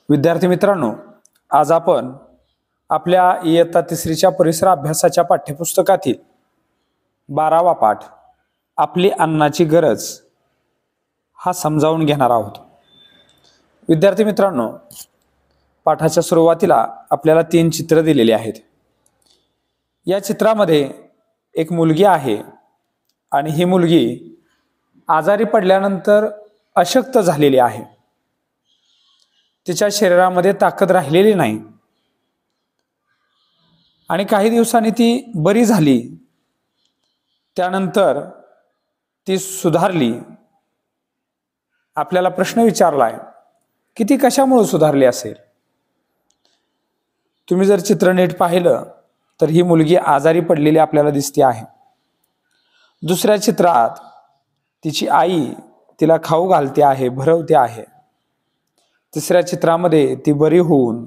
विद्यार्थी मित्रांनो, आज आपण आपल्या इयत्ता तिसरीच्या परिसर अभ्यासाच्या पाठ्यपुस्तकातील 12वा पाठ आपली अन्नाची गरज हा समजावून घेणार आहोत। विद्यार्थी मित्रांनो, पाठाच्या सुरुवातीला आपल्याला 3 चित्र दिलेली आहेत। या चित्रामध्ये एक मुलगी आहे आणि ही मुलगी आजारी पडल्यानंतर अशक्त झालेली आहे। तिच्या शरीरामध्ये ताकद राहिलेली नाही आणि काही दिवसांनी ती बरी झाली। त्यानंतर ती सुधारली। आपल्याला प्रश्न विचारलाय की ती कशामुळे सुधारली असेल। तुम्ही जर चित्र नीट पाहिलं तर ही मुलगी आजारी पडलेली आपल्याला दिसते आहे। दुसऱ्या चित्रात तिची आई तिला खाऊ घालते आहे, भरवते आहे। तिसऱ्या चित्रामध्ये ती बरी होऊन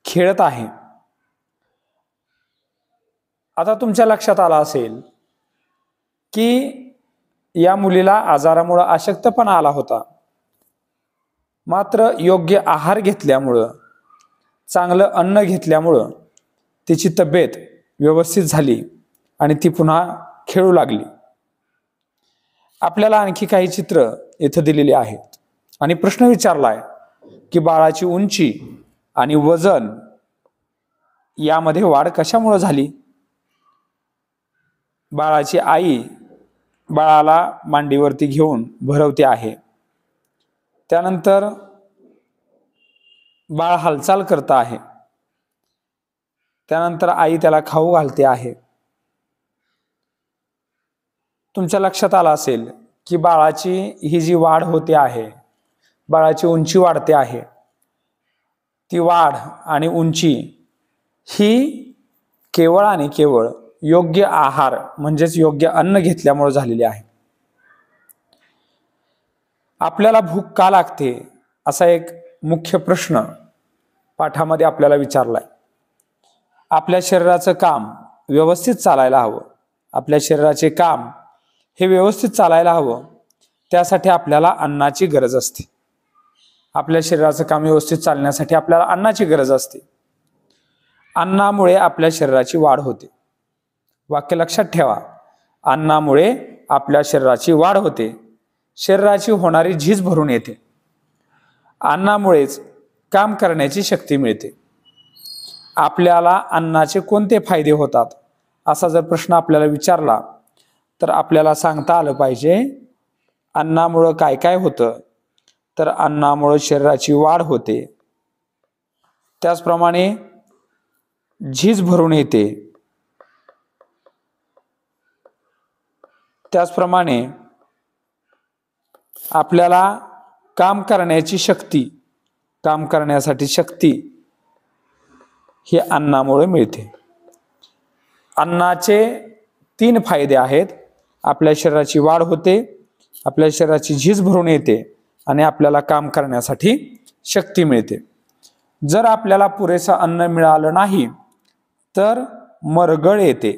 खेळत आहे। आता तुमच्या लक्षात आलं असेल की या मुलीला आजारामुळे अशक्तपणा आला होता, मात्र योग्य आहार घेतल्यामुळे, चांगलं अन्न घेतल्यामुळे तिची तब्येत व्यवस्थित झाली आणि ती पुन्हा खेळू लागली। आपल्याला आणखी काही चित्र इथे दिलेली आहेत आणि प्रश्न विचारलाय की बाळाची उंची आणि वजन यामध्ये वाढ कशामुळे झाली। बाळाची आई बाळाला मांडीवरती घेऊन भरवते आहे। त्यानंतर बाळ हालचाल करत आहे। त्यानंतर आई त्याला खाऊ घालते आहे। तुमच्या लक्षात आलं असेल की बाळाची ही जी वाढ होते आहे, बाळाची उंची वाढते आहे, ती वाढ आणि उंची ही केवळ आणि केवळ योग्य आहार म्हणजेच योग्य अन्न घेतल्यामुळे झालेली आहे। आपल्याला भूक का लागते असा एक मुख्य प्रश्न पाठामध्ये आपल्याला विचारलाय। आपल्या शरीराचं काम व्यवस्थित चालायला हवं, आपल्या शरीराचे काम हे व्यवस्थित चालायला हवं, त्यासाठी आपल्याला अन्नाची गरज असते। आपल्या शरीराचं काम व्यवस्थित चालण्यासाठी आपल्याला अन्नाची गरज असते। अन्नामुळे आपल्या शरीराची वाढ होते। वाक्य लक्षात ठेवा, अन्नामुळे आपल्या शरीराची वाढ होते, शरीराची होणारी झीज भरून येते। अन्नामुळेच काम करण्याची शक्ती मिळते। आपल्याला अन्नाचे कोणते फायदे होतात असा जर प्रश्न आपल्याला विचारला तर आपल्याला सांगता आलं पाहिजे, अन्नामुळे काय काय होतं तर अन्नामुळे शरीराची वाढ होते, त्याचप्रमाणे झीज भरून येते, त्याचप्रमाणे आपल्याला काम करण्याची शक्ती, काम करण्यासाठी शक्ती हे अन्नामुळे मिळते। अन्नाचे 3 फायदे आहेत। आपल्या शरीराची वाढ होते, आपल्या शरीराची झीज भरून येते आणि आपल्याला काम करण्यासाठी शक्ती मिळते। जर आपल्याला पुरेसं अन्न मिळालं नाही तर मरगळ येते।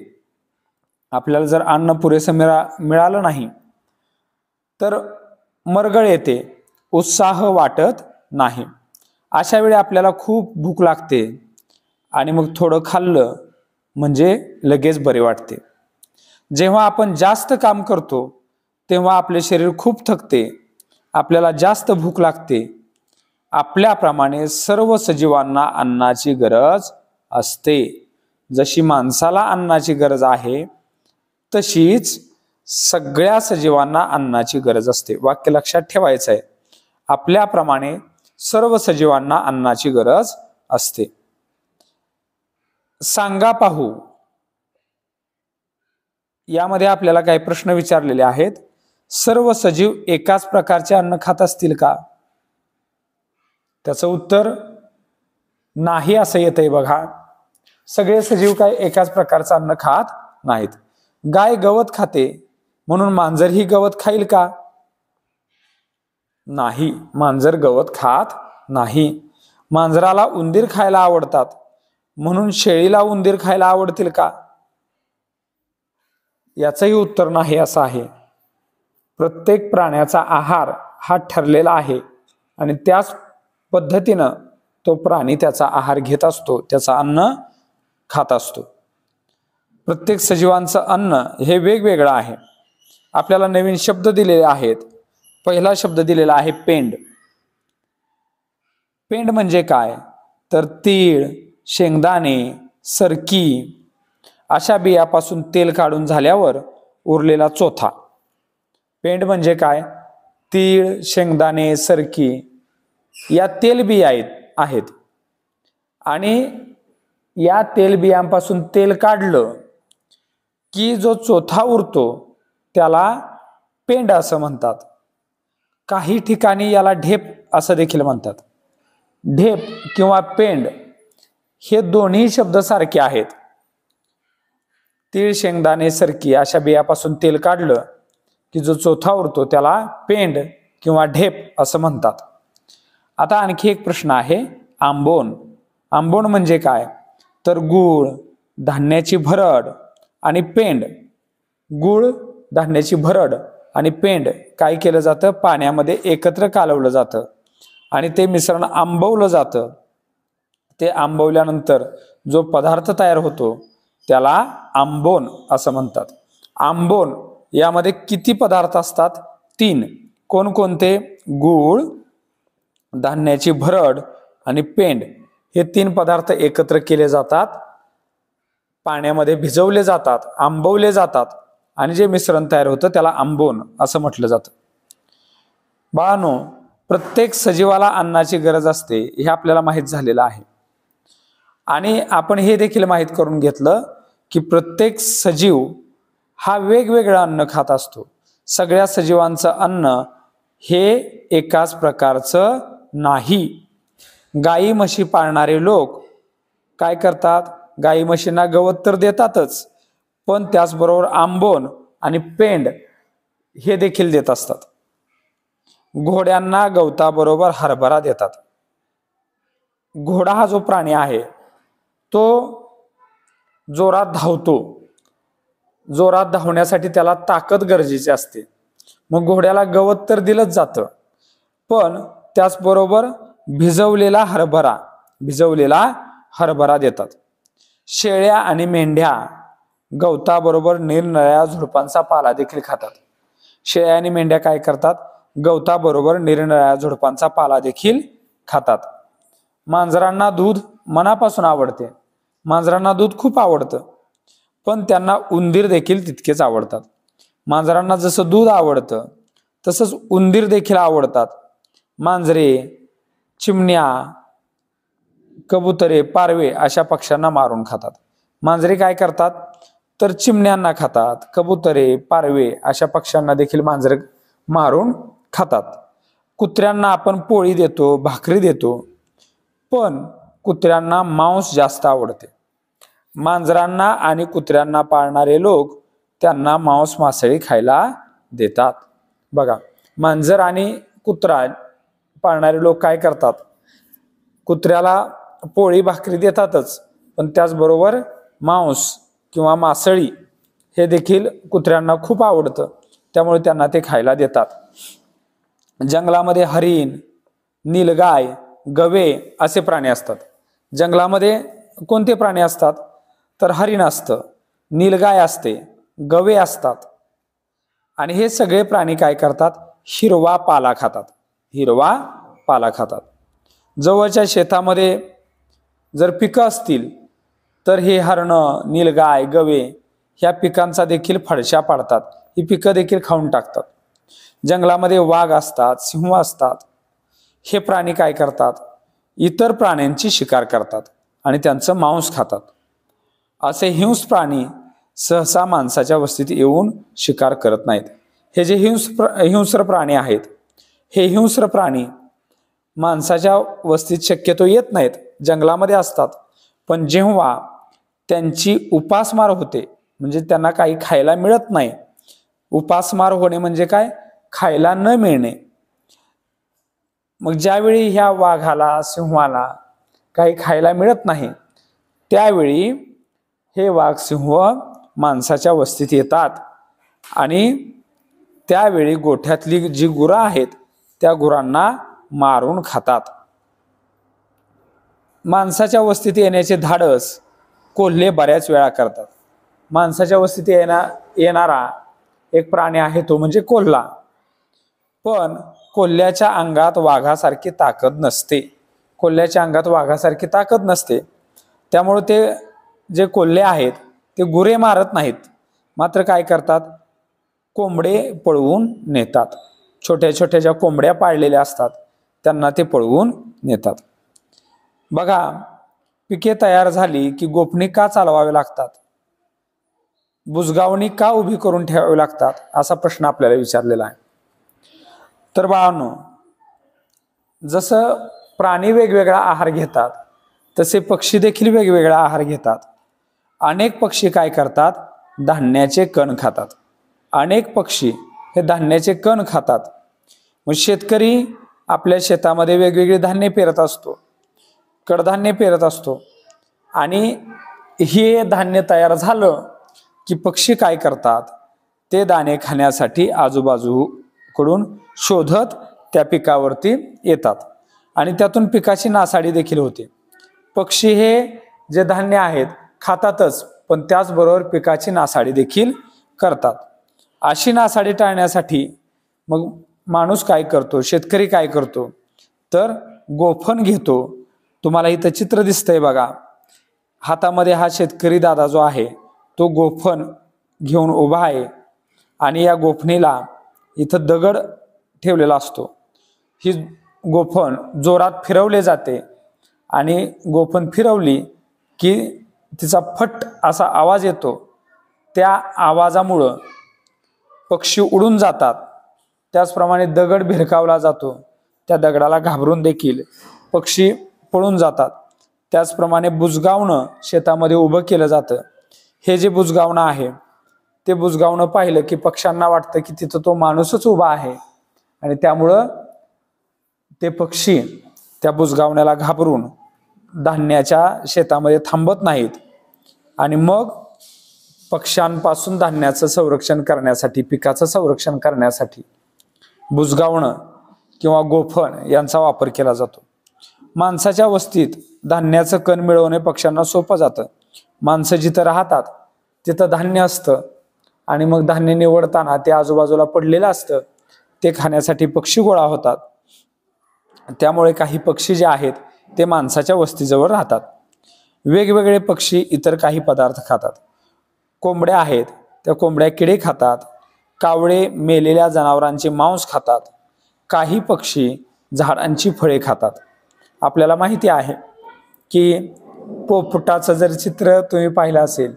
आपल्याला जर अन्न पुरेसं मिळालं नाही तर मरगळ येते, उत्साह वाटत नाही। अशा वेळी आपल्याला खूप भूक लागते आणि मग थोडं खाल्लं म्हणजे लगेच बरे वाटते। जेव्हा आपण जास्त काम करतो तेव्हा आपले शरीर खूप थकते, आपल्याला जास्त भूक लागते। आपल्याप्रमाणे सर्व सजीवांना अन्नाची गरज असते। जशी माणसाला अन्नाची गरज आहे तशीच सगळ्या सजीवांना अन्नाची गरज असते। वाक्य लक्षात ठेवायचं आहे, आपल्याप्रमाणे सर्व सजीवांना अन्नाची गरज असते। सांगा पाहू, यामध्ये आपल्याला काही प्रश्न विचारलेले आहेत। सर्व सजीव एकाच प्रकारचे अन्न खात असतील का? त्याचं उत्तर नाही असं येतंय बघा। सगळे सजीव काय एकाच प्रकारचं अन्न खात नाहीत। गाय गवत खाते म्हणून मांजर ही गवत खाईल का? नाही, मांजर गवत खात नाही। मांजराला उंदीर खायला आवडतात म्हणून शेळीला उंदीर खायला आवडतील का? याचंही उत्तर नाही असं आहे। प्रत्येक प्राण्याचा आहार हा ठरलेला आहे आणि त्याच पद्धतीनं तो प्राणी त्याचा आहार घेत असतो, त्याचं अन्न खात असतो. प्रत्येक सजीवांचं अन्न हे वेगवेगळं आहे. आपल्याला नवीन शब्द दिलेले आहेत. पहिला शब्द दिलेला आहे पेंड. पेंड म्हणजे काय तर तीळ, शेंगदाणे, सरकी अशा बियापासून तेल काढून झाल्यावर उरलेला चोथा. पेंड म्हणजे काय, तीळ, शेंगदाणे, सरकी या तेलबिया आहेत आणि या तेलबियांपासून तेल काढलं की जो चोथा उरतो त्याला पेंड असं म्हणतात. काही ठिकाणी याला ढेप असं देखील म्हणतात. ढेप किंवा पेंड हे दोन्ही शब्द सारखे आहेत. तीळ, शेंगदाणे, सरकी अशा बियापासून तेल काढलं की जो चोथा उरतो त्याला पेंड किंवा ढेप असं म्हणतात. आता आणखी एक प्रश्न आहे, आंबोण. आंबोण म्हणजे काय तर गूळ, धान्याची भरड आणि पेंड. गूळ, धान्याची भरड आणि पेंड काय केलं जातं, पाण्यामध्ये एकत्र कालवलं जातं आणि ते मिश्रण आंबवलं जातं. ते आंबवल्यानंतर जो पदार्थ तयार होतो त्याला आंबोण असं म्हणतात. आंबोण यामध्ये किती पदार्थ असतात, 3. कोणकोणते, गूळ, धान्याची भरड आणि पेंड हे 3 पदार्थ एकत्र केले जातात, पाण्यामध्ये भिजवले जातात, आंबवले जातात आणि जे मिश्रण तयार होतं त्याला आंबोण असं म्हटलं जातं. बाळांनो, प्रत्येक सजीवाला अन्नाची गरज असते हे आपल्याला माहीत झालेलं आहे आणि आपण हे देखील माहीत करून घेतलं की प्रत्येक सजीव हा वेगवेगळं अन्न खात असतो. सगळ्या सजीवांचं अन्न हे एकाच प्रकारचं नाही. गाई म्हशी पाळणारे लोक काय करतात, गाई म्हशींना गवत तर देतातच पण त्याचबरोबर आंबोण आणि पेंड हे देखील देत असतात. घोड्यांना गवताबरोबर हरभरा देतात. घोडा हा जो प्राणी आहे तो जोरात धावतो. जोरात धावण्यासाठी त्याला ताकद गरजेची असते. मग घोड्याला गवत तर दिलंच जातं पण त्याचबरोबर भिजवलेला हरभरा देतात. शेळ्या आणि मेंढ्या गवताबरोबर निरनिराळ्या झुडपांचा पाला देखील खातात. शेळ्या आणि मेंढ्या काय करतात, गवताबरोबर निरनिराळ्या झुडपांचा पाला देखील खातात. मांजरांना दूध मनापासून आवडते. मांजरांना दूध खूप आवडतं पण त्यांना उंदीर देखील तितकेच आवडतात. मांजरांना जसं दूध आवडतं तसंच उंदीर देखील आवडतात. मांजरे, चिमण्या, कबुतरे, पारवे अशा पक्ष्यांना मारून खातात. मांजरे काय करतात तर चिमण्यांना खातात. कबुतरे, पारवे अशा पक्ष्यांना देखील मांजरे मारून खातात. कुत्र्यांना आपण पोळी देतो, भाकरी देतो पण कुत्र्यांना मांस जास्त आवडते. मांजरांना आणि कुत्र्यांना पाळणारे लोक त्यांना मांस मासळी खायला देतात. बघा, मांजर आणि कुत्रा पाळणारे लोक काय करतात, कुत्र्याला पोळी भाकरी देतातच पण त्याचबरोबर मांस किंवा मासळी हे देखील कुत्र्यांना खूप आवडतं त्यामुळे त्यांना ते खायला देतात. जंगलामध्ये हरिण, नीलगाय, गवे असे प्राणी असतात. जंगलामध्ये कोणते प्राणी असतात तर हरिण असतं, नीलगाय असते, गवे असतात आणि हे सगळे प्राणी काय करतात, हिरवा पाला खातात. जवळच्या शेतामध्ये जर पिकं असतील तर हे हरणं, नीलगाय, गवे ह्या पिकांचा देखील फडशा पाडतात. ही पिकं देखील खाऊन टाकतात. जंगलामध्ये वाघ असतात, सिंह असतात. हे प्राणी काय करतात, इतर प्राण्यांची शिकार करतात आणि त्यांचं मांस खातात. असे हिंस्र प्राणी सहसा माणसाच्या वस्तीत येऊन शिकार करत नाहीत. हे जे हिंस्र प्राणी आहेत हे हिंस्र प्राणी माणसाच्या वस्तीत शक्यतो येत नाहीत, जंगलामध्ये असतात. पण जेव्हा त्यांची उपासमार होते म्हणजे त्यांना काही खायला मिळत नाही, उपासमार होणे म्हणजे काय, खायला न मिळणे. मग ज्यावेळी ह्या वाघाला, सिंहाला काही खायला मिळत नाही त्यावेळी हे वाघ, सिंह माणसाच्या वस्तीत येतात आणि त्यावेळी गोठ्यातली जी गुरं आहेत त्या गुरांना मारून खातात. माणसाच्या वस्तीत येण्याचे धाडस कोल्हे बऱ्याच वेळा करतात. माणसाच्या वस्तीत येणारा एक प्राणी आहे तो म्हणजे कोल्हा. पण कोल्ह्याच्या अंगात वाघासारखी ताकद नसते. कोल्ह्याच्या अंगात वाघासारखी ताकद नसते. त्यामुळे ते जे कोल्हे आहेत ते गुरे मारत नाहीत, मात्र काय करतात, कोंबडे पळवून नेतात. छोट्या छोट्या ज्या कोंबड्या पाळलेल्या असतात त्यांना ते पळवून नेतात. बघा, पिके तयार झाली की गोफणी का चालवावे लागतात, बुजगावणी का उभी करून ठेवावी लागतात, असा प्रश्न आपल्याला विचारलेला आहे. तर बाळांनो, जसं प्राणी वेगवेगळा आहार घेतात तसे पक्षी देखील वेगवेगळा आहार घेतात. अनेक पक्षी काय करतात, धान्याचे कण खातात. अनेक पक्षी हे धान्याचे कण खातात. मग शेतकरी आपल्या शेतामध्ये वेगवेगळे धान्य पेरत असतो, कडधान्य पेरत असतो, आणि हे धान्य तयार झालं की पक्षी काय करतात, ते दाणे खाण्यासाठी आजूबाजूकडून शोधत त्या पिकावरती येतात आणि त्यातून पिकाची नासाडी देखील होते. पक्षी हे जे धान्य आहेत खातातच, पण त्याचबरोबर पिकाची नासाडी देखील करतात. अशी नासाडी टाळण्यासाठी मग माणूस काय करतो, शेतकरी काय करतो, तर गोफण घेतो. तुम्हाला इथं चित्र दिसतंय बघा, हातामध्ये हा शेतकरी दादा जो आहे तो गोफण घेऊन उभा आहे आणि या गोफणीला इथं दगड ठेवलेला असतो. ही गोफण जोरात फिरवले जाते आणि गोफण फिरवली की तिचा फट असा आवाज येतो. त्या आवाजामुळं पक्षी उडून जातात. त्याचप्रमाणे दगड भिरकावला जातो, त्या दगडाला घाबरून देखील पक्षी पळून जातात. त्याचप्रमाणे बुजगावणं शेतामध्ये उभं केलं जातं. हे जे बुजगावणं आहे ते बुजगावणं पाहिलं की पक्ष्यांना वाटतं की तिथं तो माणूसच उभा आहे आणि त्यामुळं ते पक्षी त्या बुजगावण्याला घाबरून धान्याच्या शेतामध्ये थांबत नाहीत आणि मग पक्ष्यांपासून धान्याचं संरक्षण करण्यासाठी, पिकाचं संरक्षण करण्यासाठी बुजगावणं किंवा गोफण यांचा वापर केला जातो. माणसाच्या वस्तीत धान्याचं कण मिळवणे पक्ष्यांना सोपं जातं. माणसं जिथं राहतात तिथं धान्य असतं आणि मग धान्य निवडताना ते आजूबाजूला पडलेलं असतं, ते खाण्यासाठी पक्षी गोळा होतात. त्यामुळे काही पक्षी जे आहेत ते माणसाच्या वस्तीजवळ राहतात. वेगवेगळे पक्षी इतर काही पदार्थ खातात. कोंबड्या आहेत त्या कोंबड्या किडे खातात. कावळे मेलेल्या जनावरांचे मांस खातात. काही पक्षी झाडांची फळे खातात. आपल्याला माहिती आहे की पोपटाचं जर चित्र तुम्ही पाहिलं असेल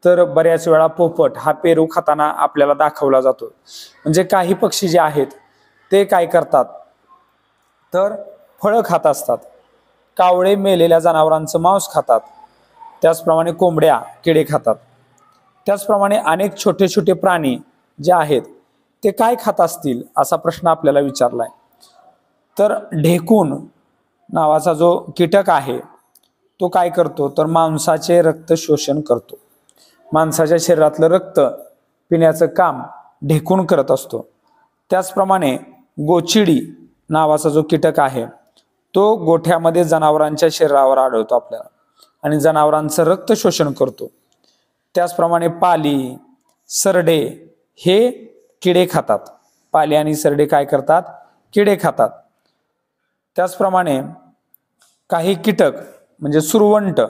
तर बऱ्याच वेळा पोपट हा पेरू खाताना आपल्याला दाखवला जातो. म्हणजे काही पक्षी जे आहेत ते काय करतात तर फळं खात असतात. कावळे मेलेल्या जनावरांचं मांस खातात. त्याचप्रमाणे कोंबड्या किडे खातात. त्याचप्रमाणे अनेक छोटे छोटे प्राणी जे आहेत ते काय खात असतील असा प्रश्न आपल्याला विचारलाय. तर ढेकूण नावाचा जो कीटक आहे तो काय करतो तर मांसाचे रक्त शोषण करतो. माणसाच्या शरीरातलं रक्त पिण्याचं काम ढेकूण करत असतो. त्याचप्रमाणे गोचिडी नावाचा जो कीटक आहे तो गोठ्यामध्ये जनावरांच्या शरीरावर आढळतो आपल्याला आणि जनावरांचं रक्त शोषण करतो. त्याचप्रमाणे पाली, सरडे हे किडे खातात. पाली आणि सरडे काय करतात, किडे खातात. त्याचप्रमाणे काही कीटक म्हणजे सुरवंट,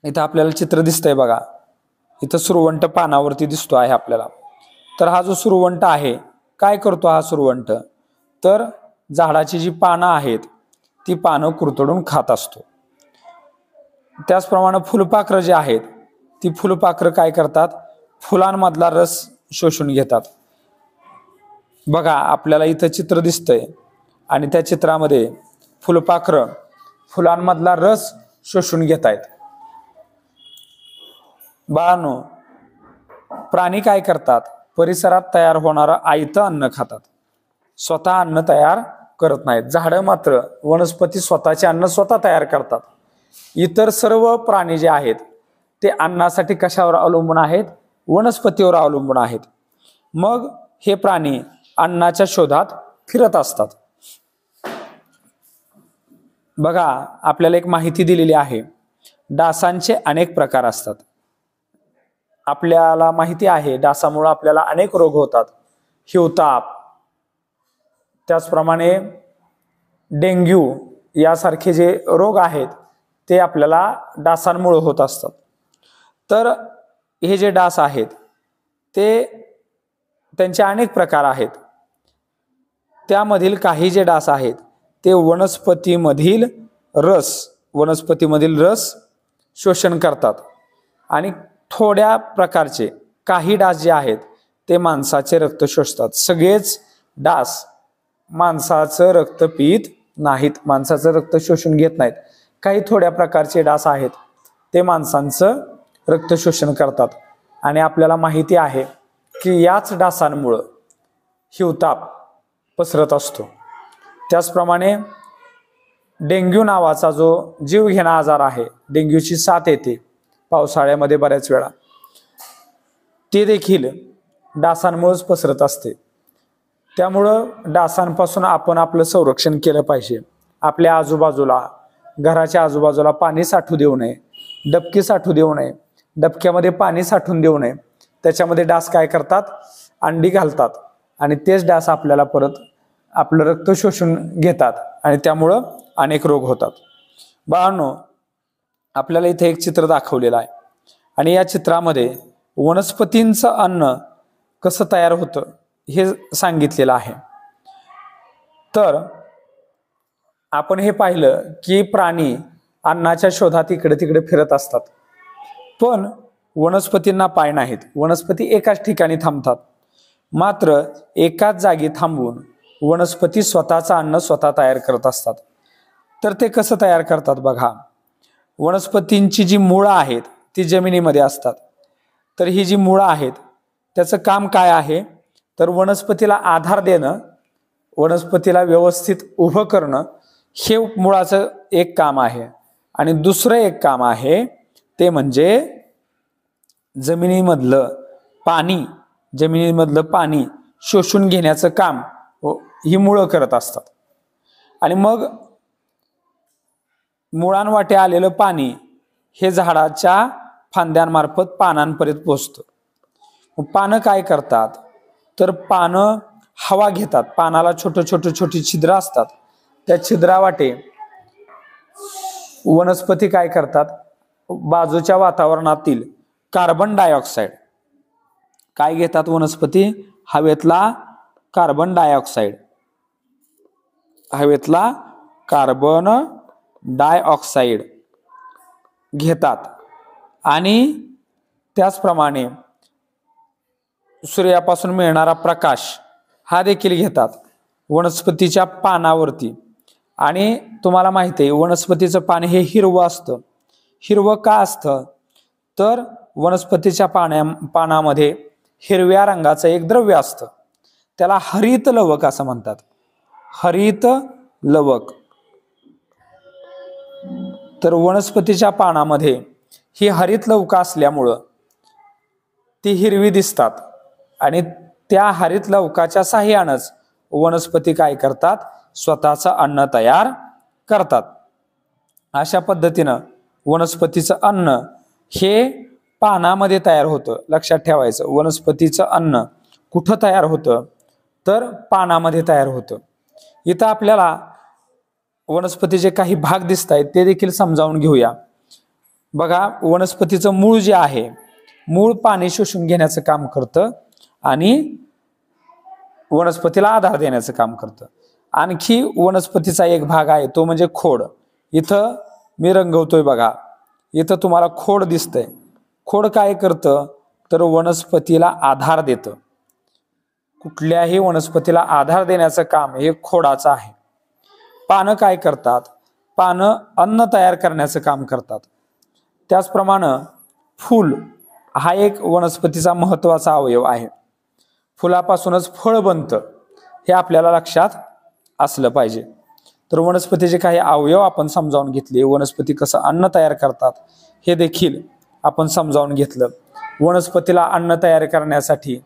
इथं आपल्याला चित्र दिसतंय बघा, इथं सुरवंट पानावरती दिसतो आहे आपल्याला. तर हा जो सुरवंट आहे काय करतो, हा सुरवंट तर झाडाची जी पानं आहेत ती पानं कुरतडून खात असतो. त्याचप्रमाणे फुलपाखरं जे आहेत ती फुलपाखरं काय करतात, फुलांमधला रस शोषून घेतात. बघा आपल्याला इथं चित्र दिसतंय आणि त्या चित्रामध्ये फुलपाखरं फुलांमधला रस शोषून घेत आहेत. बाळांनो, प्राणी काय करतात, परिसरात तयार होणारं आयतं अन्न खातात, स्वतः अन्न तयार करत नाहीत. झाडं मात्र, वनस्पती स्वतःचे अन्न स्वतः तयार करतात. इतर सर्व प्राणी जे आहेत ते अन्नासाठी कशावर अवलंबून आहेत, वनस्पतीवर अवलंबून आहेत. मग हे प्राणी अन्नाच्या शोधात फिरत असतात. बघा आपल्याला एक माहिती दिलेली आहे, डासांचे अनेक प्रकार असतात. आपल्याला माहिती आहे डासामुळे आपल्याला अनेक रोग होतात. हिवताप, त्याचप्रमाणे डेंग्यू यासारखे जे रोग आहेत ते आपल्याला डासांमुळे होत असतात. तर हे जे डास आहेत त्यांचे अनेक प्रकार आहेत. त्यामधील काही जे डास आहेत ते वनस्पतीमधील रस शोषण करतात आणि थोड्या प्रकारचे काही डास जे आहेत ते माणसाचे रक्त शोषतात. सगळेच डास माणसाचं रक्त पित नाहीत, माणसाचं रक्त शोषून घेत नाहीत. काही थोड्या प्रकारचे डास आहेत ते माणसांचं रक्त शोषण करतात आणि आपल्याला माहिती आहे की याच डासांमुळे हिवताप पसरत असतो. त्याचप्रमाणे डेंग्यू नावाचा जो जीवघेणा आजार आहे, डेंग्यूची साथ येते पावसाळ्यामध्ये बऱ्याच वेळा, ते देखील डासांमुळेच पसरत असते. त्यामुळं डासांपासून आपण आपलं संरक्षण केलं पाहिजे. आपल्या आजूबाजूला, घराच्या आजूबाजूला पाणी साठू देऊ नये, डबकी साठू देऊ नये, डबक्यामध्ये पाणी साठवून देऊ नये. त्याच्यामध्ये डास काय करतात, अंडी घालतात आणि तेच डास आपल्याला परत आपलं रक्त शोषून घेतात आणि त्यामुळं अनेक रोग होतात. बाळांनो, आपल्याला इथे एक चित्र दाखवलेलं आहे आणि या चित्रामध्ये वनस्पतींचं अन्न कसं तयार होतं हे सांगितलेलं आहे. तर आपण हे पाहिलं की प्राणी अन्नाच्या शोधात इकडे तिकडे फिरत असतात, पण वनस्पतींना पाय नाहीत. वनस्पती एकाच ठिकाणी थांबतात. मात्र एकाच जागी थांबून वनस्पती स्वतःचं अन्न स्वतः तयार करत असतात. तर ते कसं तयार करतात बघा. वनस्पतींची जी मुळं आहेत ती जमिनीमध्ये असतात. तर ही जी मुळं आहेत त्याचं काम काय आहे, तर वनस्पतीला आधार देणं, वनस्पतीला व्यवस्थित उभं करणं, हे मुळाचं एक काम आहे. आणि दुसरं एक काम आहे ते म्हणजे जमिनीमधलं पाणी शोषून घेण्याचं काम ही मुळं करत असतात. आणि मग मुळांवाटे आलेलं पाणी हे झाडाच्या फांद्यांमार्फत पानांपर्यंत पोहोचतं. पानं काय करतात, तर पानं हवा घेतात. पानाला छोटी छिद्र असतात. त्या छिद्रावाटे वनस्पती काय करतात, बाजूच्या वातावरणातील कार्बन डायऑक्साईड काय घेतात, वनस्पती हवेतला कार्बन डायऑक्साईड घेतात आणि त्याचप्रमाणे सूर्यापासून मिळणारा प्रकाश हा देखील घेतात वनस्पतीच्या पानावरती. आणि तुम्हाला माहिती आहे वनस्पतीचं पान हे हिरवं असतं. हिरवं का असतं, तर वनस्पतीच्या पानामध्ये हिरव्या रंगाचं एक द्रव्य असतं, त्याला हरित लवक असं म्हणतात. हरित लवक. तर वनस्पतीच्या पानामध्ये ही हरित लवक असल्यामुळं ती हिरवी दिसतात आणि त्या हरित लवकाच्या साहाय्यानंच वनस्पती काय करतात, स्वतःचं अन्न तयार करतात. अशा पद्धतीनं वनस्पतीचं अन्न हे पानामध्ये तयार होतं. लक्षात ठेवायचं, वनस्पतीचं अन्न कुठं तयार होतं, तर पानामध्ये तयार होतं. इथं आपल्याला वनस्पतीचे काही भाग दिसत आहेत ते देखील समजावून घेऊया. बघा, वनस्पतीचं मूळ जे आहे, मूळ पाणी शोषून घेण्याचं काम करतं आणि वनस्पतीला आधार देण्याचं काम करतं. आणखी वनस्पतीचा एक भाग आहे तो म्हणजे खोड. इथं मी रंगवतोय बघा, इथं तुम्हाला खोड दिसतंय. खोड काय करतं, तर वनस्पतीला आधार देतं. कुठल्याही वनस्पतीला आधार देण्याचं काम हे खोडाचं आहे. पानं काय करतात, पानं अन्न तयार करण्याचं काम करतात. त्याचप्रमाणे फूल हा एक वनस्पतीचा महत्त्वाचा अवयव आहे. फुलापासूनच फळ बनतं हे आपल्याला लक्षात असलं पाहिजे. तर वनस्पतीचे काही अवयव आपण समजावून घेतले, वनस्पती कसं अन्न तयार करतात हे देखील आपण समजावून घेतलं. वनस्पतीला अन्न तयार करण्यासाठी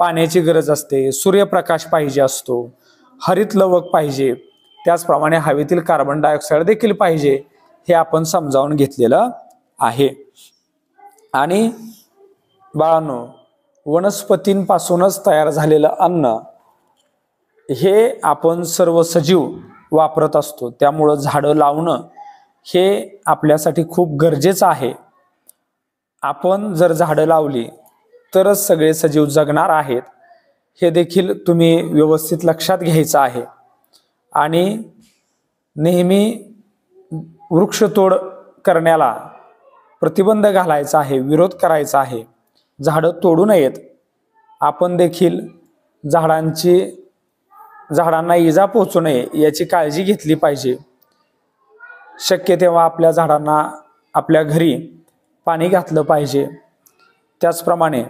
पाण्याची गरज असते, सूर्यप्रकाश पाहिजे असतो, हरित लवक पाहिजे, त्याचप्रमाणे हवेतील कार्बन डायऑक्साईड देखील पाहिजे, हे आपण समजावून घेतलेलं आहे. आणि बाळांनो, वनस्पतींपासूनच तयार झालेलं अन्न हे आपण सर्व सजीव वापरत असतो. त्यामुळं झाडं लावणं हे आपल्यासाठी खूप गरजेचं आहे. आपण जर झाडं लावली तरच सगळे सजीव जगणार आहेत, हे देखील तुम्ही व्यवस्थित लक्षात घ्यायचं आहे. आणि नेहमी वृक्षतोड करण्याला प्रतिबंध घालायचा आहे, विरोध करायचा आहे. झाडं तोडू नयेत. आपण देखील झाडांना इजा पोहोचू नये याची काळजी घेतली पाहिजे. शक्य तेव्हा आपल्या झाडांना आपल्या घरी पाणी घातलं पाहिजे. त्याचप्रमाणे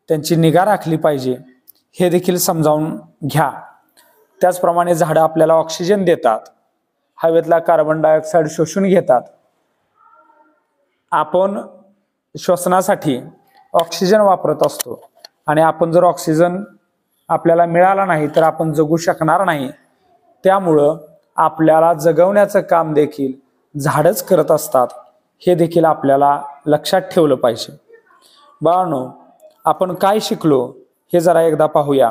त्यांची निगा राखली पाहिजे, हे देखील समजावून घ्या. त्याचप्रमाणे झाडं आपल्याला ऑक्सिजन देतात, हवेतला कार्बन डायऑक्साईड शोषून घेतात. आपण श्वसनासाठी ऑक्सिजन वापरत असतो आणि आपण जर ऑक्सिजन आपल्याला मिळाला नाही तर आपण जगू शकणार नाही. त्यामुळं आपल्याला जगवण्याचं काम देखील झाडच करत असतात, हे देखील आपल्याला लक्षात ठेवलं पाहिजे. बाळांनो, आपण काय शिकलो हे जरा एकदा पाहूया.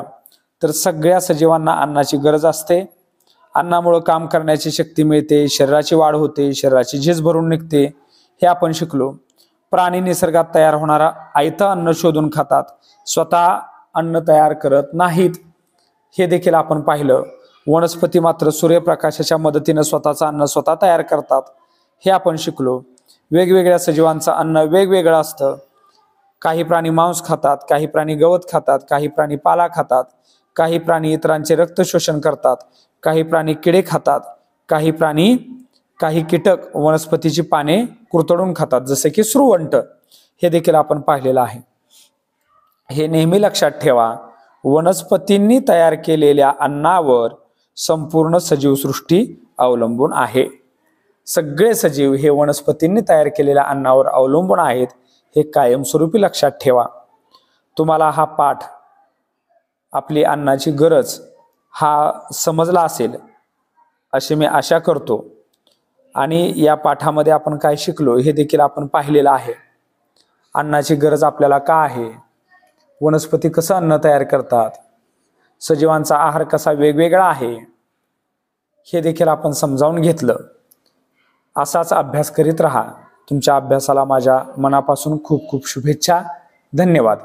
तर सगळ्या सजीवांना अन्नाची गरज असते. अन्नामुळे काम करण्याची शक्ती मिळते, शरीराची वाढ होते, शरीराची झीज भरून निघते, हे आपण शिकलो. प्राणी निसर्गात तयार होणारा आयतं अन्न शोधून खातात, स्वतः अन्न तयार करत नाहीत, हे देखील आपण पाहिलं. वनस्पती मात्र सूर्यप्रकाशाच्या मदतीने स्वतःचं अन्न स्वतः तयार करतात, हे आपण शिकलो. वेगवेगळ्या सजीवांचं अन्न वेगवेगळं असतं. काही प्राणी मांस खातात, काही प्राणी गवत खातात, काही प्राणी पाला खातात, काही प्राणी इतरांचे रक्त शोषण करतात, काही प्राणी किडे खातात, काही कीटक वनस्पतीची पाने कुरतडून खातात, जसे की सुरवंट, हे देखील आपण पाहिलेलं आहे. हे नेहमी लक्षात ठेवा, वनस्पतींनी तयार केलेल्या अन्नावर संपूर्ण सजीवसृष्टी अवलंबून आहे. सगळे सजीव हे वनस्पतींनी तयार केलेल्या अन्नावर अवलंबून आहेत, हे कायमस्वरूपी लक्षात ठेवा. तुम्हाला हा पाठ, आपली अन्नाची गरज, हा समजला असेल अशी मी आशा करतो. आणि या पाठामध्ये आपण काय शिकलो हे देखील आपण पाहिलेलं आहे. अन्नाची गरज आपल्याला का आहे, वनस्पती कसं अन्न तयार करतात, सजीवांचा आहार कसा वेगवेगळा आहे, हे देखील आपण समजावून घेतलं. असाच अभ्यास करीत राहा. तुमच्या अभ्यासाला माझ्या मनापासून खूप खूप शुभेच्छा. धन्यवाद.